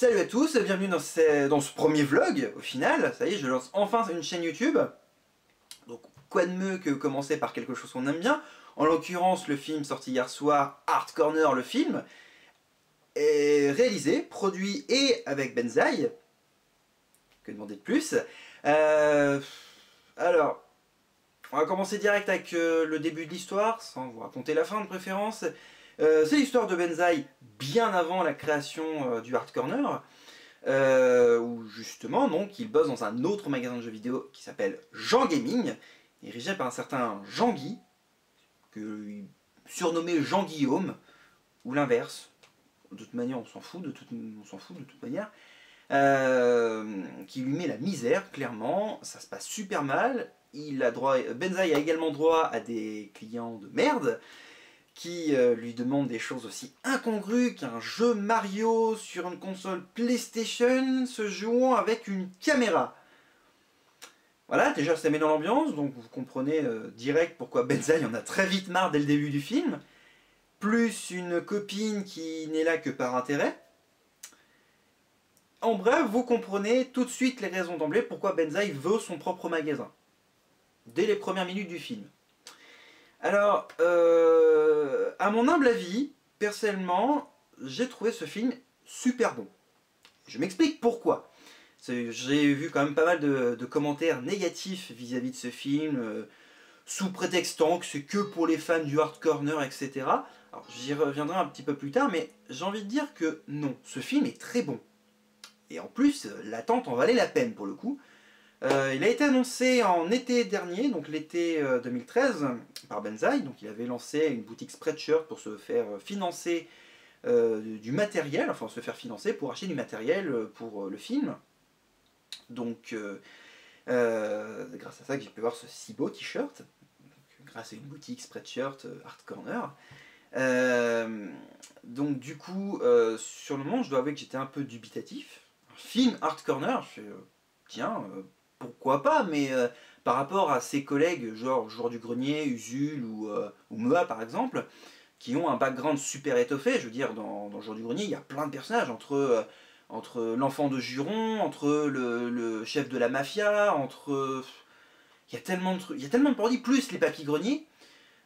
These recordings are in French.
Salut à tous, bienvenue dans ce premier vlog, au final. Ça y est, je lance enfin une chaîne YouTube. Donc quoi de mieux que commencer par quelque chose qu'on aime bien. En l'occurrence, le film sorti hier soir, Art Corner, le film, est réalisé, produit et avec Benzaï. Que demander de plus. Alors, on va commencer direct avec le début de l'histoire, sans vous raconter la fin de préférence. C'est l'histoire de Benzaï bien avant la création du Art Corner, où justement donc, il bosse dans un autre magasin de jeux vidéo qui s'appelle Jean Gaming, dirigé par un certain Jean-Guy, surnommé Jean-Guillaume, ou l'inverse. De toute manière, on s'en fout de toute manière. Qui lui met la misère, clairement. Ça se passe super mal. Benzaï a également droit à des clients de merde qui lui demandent des choses aussi incongrues qu'un jeu Mario sur une console PlayStation se jouant avec une caméra. Voilà, déjà ça met dans l'ambiance, donc vous comprenez direct pourquoi Benzaï en a très vite marre dès le début du film. Plus une copine qui n'est là que par intérêt. En bref, vous comprenez tout de suite les raisons d'emblée pourquoi Benzaï veut son propre magasin. Dès les premières minutes du film. Alors, à mon humble avis, personnellement, j'ai trouvé ce film super bon. Je m'explique pourquoi. J'ai vu quand même pas mal de commentaires négatifs vis-à-vis de ce film, sous prétextant que c'est que pour les fans du Art Corner, etc. Alors, j'y reviendrai un petit peu plus tard, mais j'ai envie de dire que non, ce film est très bon. Et en plus, l'attente en valait la peine pour le coup. Il a été annoncé en été dernier, donc l'été 2013, par Benzaï. Donc il avait lancé une boutique Spreadshirt pour se faire financer du matériel, enfin se faire financer pour acheter du matériel pour le film. Donc grâce à ça que j'ai pu voir ce si beau t-shirt, grâce à une boutique Spreadshirt Art Corner. Donc du coup, sur le moment, je dois avouer que j'étais un peu dubitatif. Un film Art Corner, je fais tiens, pourquoi pas, mais par rapport à ses collègues, genre Joueur du Grenier, Usul ou Mea par exemple, qui ont un background super étoffé. Je veux dire, dans Joueur du Grenier, il y a plein de personnages, entre l'enfant de Juron, entre le chef de la mafia, il y a tellement de trucs, il y a tellement de parodies, plus les papy greniers,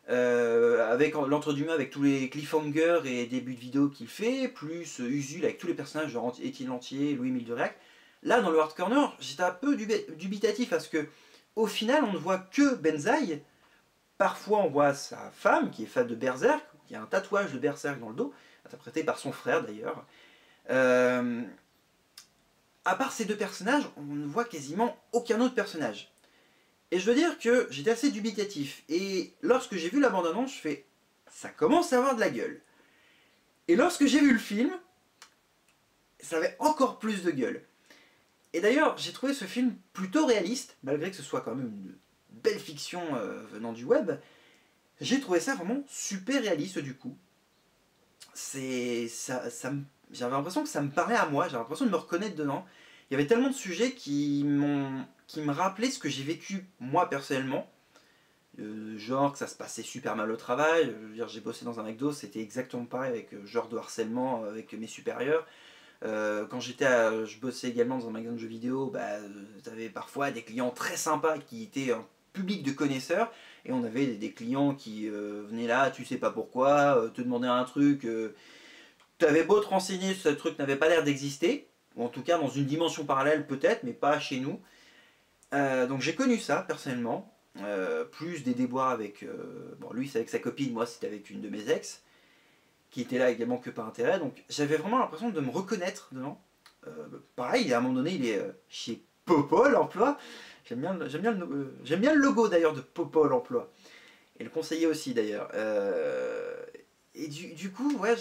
avec l'entre-du-mets avec tous les cliffhangers et débuts de vidéo qu'il fait, plus Usul avec tous les personnages, genre Étienne Lantier, Louis Mildurac. Là, dans le Art Corner, j'étais un peu dubitatif parce que, au final, on ne voit que Benzaï. Parfois, on voit sa femme, qui est fan de Berserk, qui a un tatouage de Berserk dans le dos, interprété par son frère d'ailleurs. À part ces deux personnages, on ne voit quasiment aucun autre personnage. Et je veux dire que j'étais assez dubitatif. Et lorsque j'ai vu la bande-annonce, je fais « ça commence à avoir de la gueule ». Et lorsque j'ai vu le film, ça avait encore plus de gueule. Et d'ailleurs, j'ai trouvé ce film plutôt réaliste, malgré que ce soit quand même une belle fiction venant du web. J'ai trouvé ça vraiment super réaliste du coup. J'avais l'impression que ça me parlait à moi, j'avais l'impression de me reconnaître dedans. Il y avait tellement de sujets qui me rappelaient ce que j'ai vécu moi personnellement. Genre que ça se passait super mal au travail, je veux dire, j'ai bossé dans un McDo, c'était exactement pareil avec genre de harcèlement avec mes supérieurs. Quand je bossais également dans un magasin de jeux vidéo, t'avais parfois des clients très sympas qui étaient un public de connaisseurs, et on avait des clients qui venaient là, tu sais pas pourquoi, te demandaient un truc, t'avais beau te renseigner, ce truc n'avait pas l'air d'exister, ou en tout cas dans une dimension parallèle peut-être, mais pas chez nous. Donc j'ai connu ça personnellement, plus des déboires avec, bon lui c'est avec sa copine, moi c'était avec une de mes ex, qui était là également que par intérêt, donc j'avais vraiment l'impression de me reconnaître dedans. Pareil, à un moment donné, il est chez Popol Emploi. J'aime bien le logo d'ailleurs de Popol Emploi. Et le conseiller aussi d'ailleurs. Et du coup, ouais,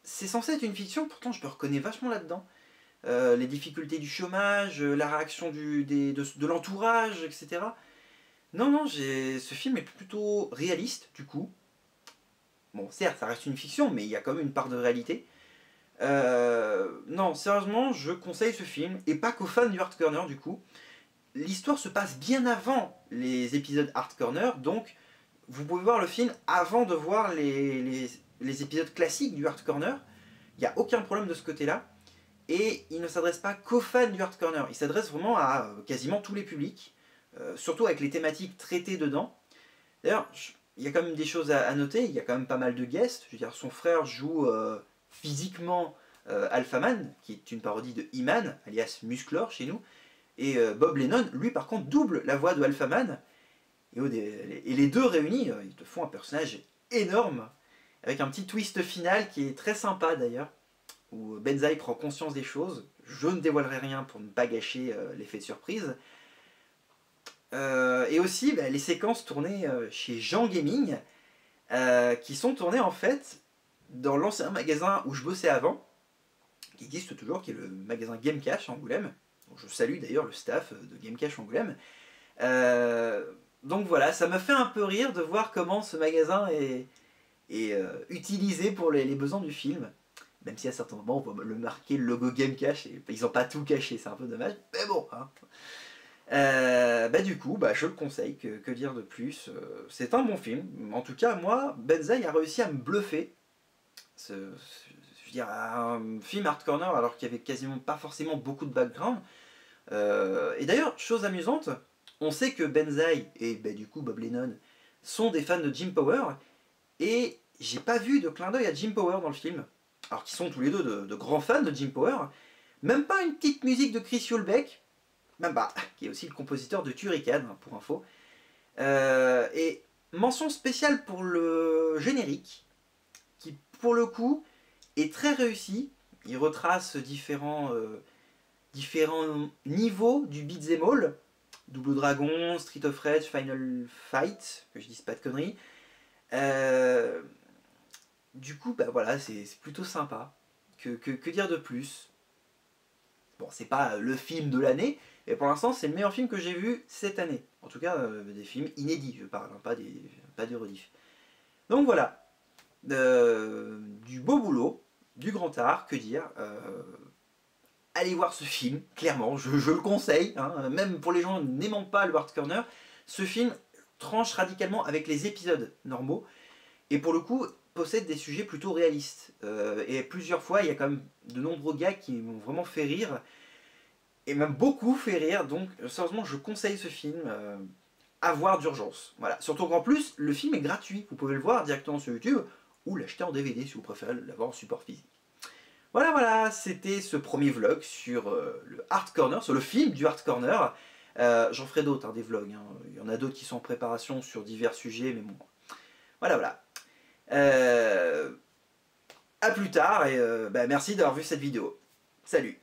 c'est censé être une fiction, pourtant je me reconnais vachement là-dedans. Les difficultés du chômage, la réaction de l'entourage, etc. Non, ce film est plutôt réaliste, du coup. Bon, certes, ça reste une fiction, mais il y a quand même une part de réalité. Non, sérieusement, je conseille ce film, et pas qu'aux fans du Art Corner, du coup. L'histoire se passe bien avant les épisodes Art Corner, donc vous pouvez voir le film avant de voir les épisodes classiques du Art Corner. Il n'y a aucun problème de ce côté-là. Et il ne s'adresse pas qu'aux fans du Hard Corner, il s'adresse vraiment à quasiment tous les publics, surtout avec les thématiques traitées dedans. D'ailleurs, il y a quand même des choses à noter, il y a quand même pas mal de guests. Je veux dire, son frère joue physiquement Alphaman, qui est une parodie de He-Man, alias Musclor chez nous. Et Bob Lennon, lui par contre, double la voix de Alphaman. Et les deux réunis, ils te font un personnage énorme, avec un petit twist final qui est très sympa d'ailleurs, où Benzaï prend conscience des choses. Je ne dévoilerai rien pour ne pas gâcher l'effet de surprise. Et aussi les séquences tournées chez Jean Gaming, qui sont tournées en fait dans l'ancien magasin où je bossais avant, qui existe toujours, qui est le magasin Game Cash à Angoulême. Donc je salue d'ailleurs le staff de Game Cash Angoulême. Donc voilà, ça me fait un peu rire de voir comment ce magasin est utilisé pour les besoins du film. Même si à certains moments on va le marquer le logo Game Cash, et ils n'ont pas tout caché, c'est un peu dommage, mais bon. Du coup, je le conseille, que dire de plus. C'est un bon film. En tout cas, moi, Benzaï a réussi à me bluffer. Je veux dire, un film Hard Corner alors qu'il y avait quasiment pas forcément beaucoup de background. Et d'ailleurs, chose amusante, on sait que Benzaï et du coup Bob Lennon sont des fans de Jim Power, et j'ai pas vu de clin d'œil à Jim Power dans le film. Alors qu'ils sont tous les deux de grands fans de Jim Power. Même pas une petite musique de Chris Hulbeck, qui est aussi le compositeur de Turrican, pour info. Et mention spéciale pour le générique, qui pour le coup est très réussi. Il retrace différents niveaux du beat'em all, Double Dragon, Street of Rage, Final Fight, que je dise pas de conneries. Du coup, voilà, c'est plutôt sympa. Que dire de plus? Bon, c'est pas le film de l'année, et pour l'instant, c'est le meilleur film que j'ai vu cette année. En tout cas, des films inédits, je parle, pas de rediff. Donc voilà, du beau boulot, du grand art, que dire. Allez voir ce film, clairement, je le conseille, même pour les gens n'aimant pas le Hard Corner, ce film tranche radicalement avec les épisodes normaux, et pour le coup, possède des sujets plutôt réalistes. Et plusieurs fois, il y a quand même de nombreux gars qui m'ont vraiment fait rire, et même beaucoup fait rire, donc sérieusement, je conseille ce film à voir d'urgence. Voilà. Surtout qu'en plus, le film est gratuit, vous pouvez le voir directement sur YouTube, ou l'acheter en DVD si vous préférez l'avoir en support physique. Voilà, c'était ce premier vlog sur le Hard Corner, sur le film du Hard Corner. J'en ferai d'autres, des vlogs. Il y en a d'autres qui sont en préparation sur divers sujets, mais bon. Voilà. A plus tard, et merci d'avoir vu cette vidéo. Salut!